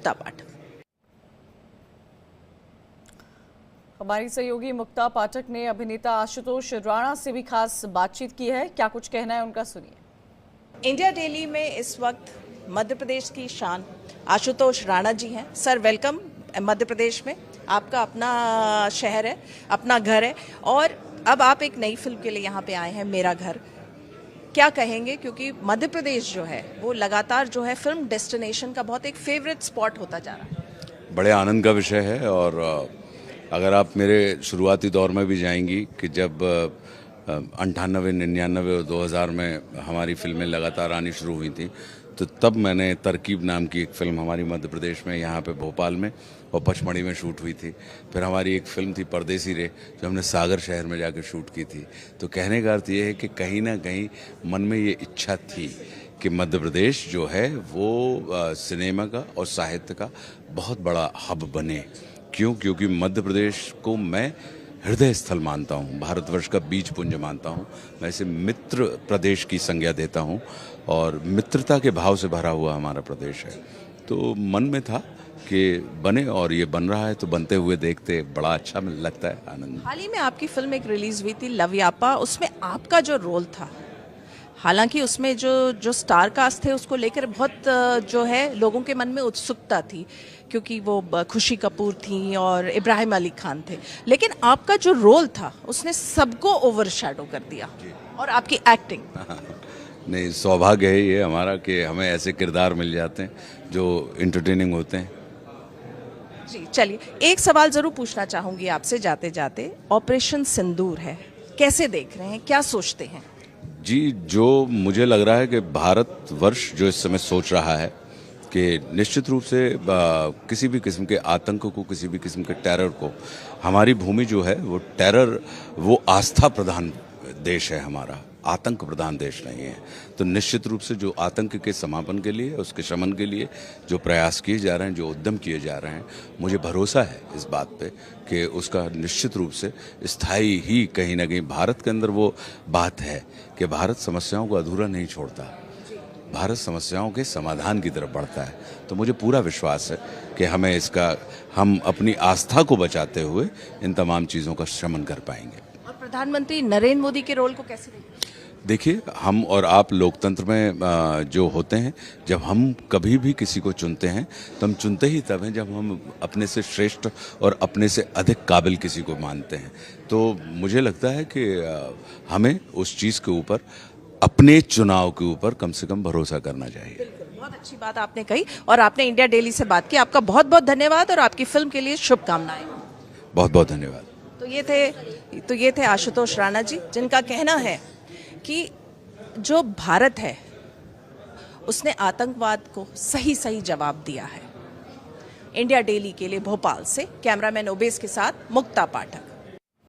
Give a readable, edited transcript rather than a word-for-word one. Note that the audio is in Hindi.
मुक्ता पाठक। हमारी सहयोगी मुक्ता पाठक ने अभिनेता आशुतोष राणा से भी खास बातचीत की है। क्या कुछ कहना है उनका, सुनिए। इंडिया डेली में इस वक्त मध्य प्रदेश की शान आशुतोष राणा जी हैं। सर, वेलकम मध्य प्रदेश में। आपका अपना शहर है, अपना घर है, और अब आप एक नई फिल्म के लिए यहाँ पे आए हैं, मेरा घर। क्या कहेंगे, क्योंकि मध्य प्रदेश जो है वो लगातार जो है फिल्म डेस्टिनेशन का बहुत एक फेवरेट स्पॉट होता जा रहा है। बड़े आनंद का विषय है। और अगर आप मेरे शुरुआती दौर में भी जाएंगी कि जब 98, 99 और 2000 में हमारी फिल्में लगातार आनी शुरू हुई थी, तो तब मैंने तरकीब नाम की एक फिल्म हमारी मध्य प्रदेश में, यहाँ पे भोपाल में और पचमढ़ी में शूट हुई थी। फिर हमारी एक फिल्म थी परदेसी रे, जो हमने सागर शहर में जाकर शूट की थी। तो कहने का अर्थ ये है कि कहीं ना कहीं मन में ये इच्छा थी कि मध्य प्रदेश जो है वो सिनेमा का और साहित्य का बहुत बड़ा हब बने। क्योंकि मध्य प्रदेश को मैं हृदय स्थल मानता हूँ, भारतवर्ष का बीज पुंज मानता हूँ। मैं इसे मित्र प्रदेश की संज्ञा देता हूँ और मित्रता के भाव से भरा हुआ हमारा प्रदेश है। तो मन में था कि बने, और ये बन रहा है, तो बनते हुए देखते बड़ा अच्छा लगता है, आनंद। हाल ही में आपकी फिल्म एक रिलीज हुई थी, लवयापा। उसमें आपका जो रोल था, हालांकि उसमें जो स्टार कास्ट थे उसको लेकर बहुत जो है लोगों के मन में उत्सुकता थी, क्योंकि वो खुशी कपूर थी और इब्राहिम अली खान थे, लेकिन आपका जो रोल था उसने सबको ओवरशैडो कर दिया, और आपकी एक्टिंग। नहीं, सौभाग्य है ये हमारा कि हमें ऐसे किरदार मिल जाते हैं जो इंटरटेनिंग होते हैं। जी, चलिए, एक सवाल जरूर पूछना चाहूंगी आपसे जाते जाते। ऑपरेशन सिंदूर है, कैसे देख रहे हैं, क्या सोचते हैं? जी, जो मुझे लग रहा है कि भारतवर्ष जो इस समय सोच रहा है कि निश्चित रूप से किसी भी किस्म के आतंक को, किसी भी किस्म के टेरर को, हमारी भूमि जो है वो टेरर, वो आस्था प्रधान देश है हमारा, आतंक प्रधान देश नहीं है। तो निश्चित रूप से जो आतंक के समापन के लिए, उसके शमन के लिए जो प्रयास किए जा रहे हैं, जो उद्यम किए जा रहे हैं, मुझे भरोसा है इस बात पे कि उसका निश्चित रूप से स्थायी ही कहीं ना कहीं भारत के अंदर वो बात है कि भारत समस्याओं को अधूरा नहीं छोड़ता, भारत समस्याओं के समाधान की तरफ बढ़ता है। तो मुझे पूरा विश्वास है कि हम अपनी आस्था को बचाते हुए इन तमाम चीज़ों का शमन कर पाएंगे। और प्रधानमंत्री नरेंद्र मोदी के रोल को कैसे देखते हैं? देखिए, हम और आप लोकतंत्र में जो होते हैं, जब हम कभी भी किसी को चुनते हैं तो हम चुनते ही तब हैं जब हम अपने से श्रेष्ठ और अपने से अधिक काबिल किसी को मानते हैं। तो मुझे लगता है कि हमें उस चीज़ के ऊपर, अपने चुनाव के ऊपर कम से कम भरोसा करना चाहिए। बिल्कुल, बहुत अच्छी बात आपने कही, और आपने इंडिया डेली से बात की। आपका बहुत बहुत धन्यवाद, और आपकी फिल्म के लिए शुभकामनाएं। बहुत बहुत धन्यवाद। तो ये थे आशुतोष राणा जी, जिनका कहना है कि जो भारत है उसने आतंकवाद को सही सही जवाब दिया है। इंडिया डेली के लिए भोपाल से कैमरामैन ओबेस के साथ मुक्ता पाठक।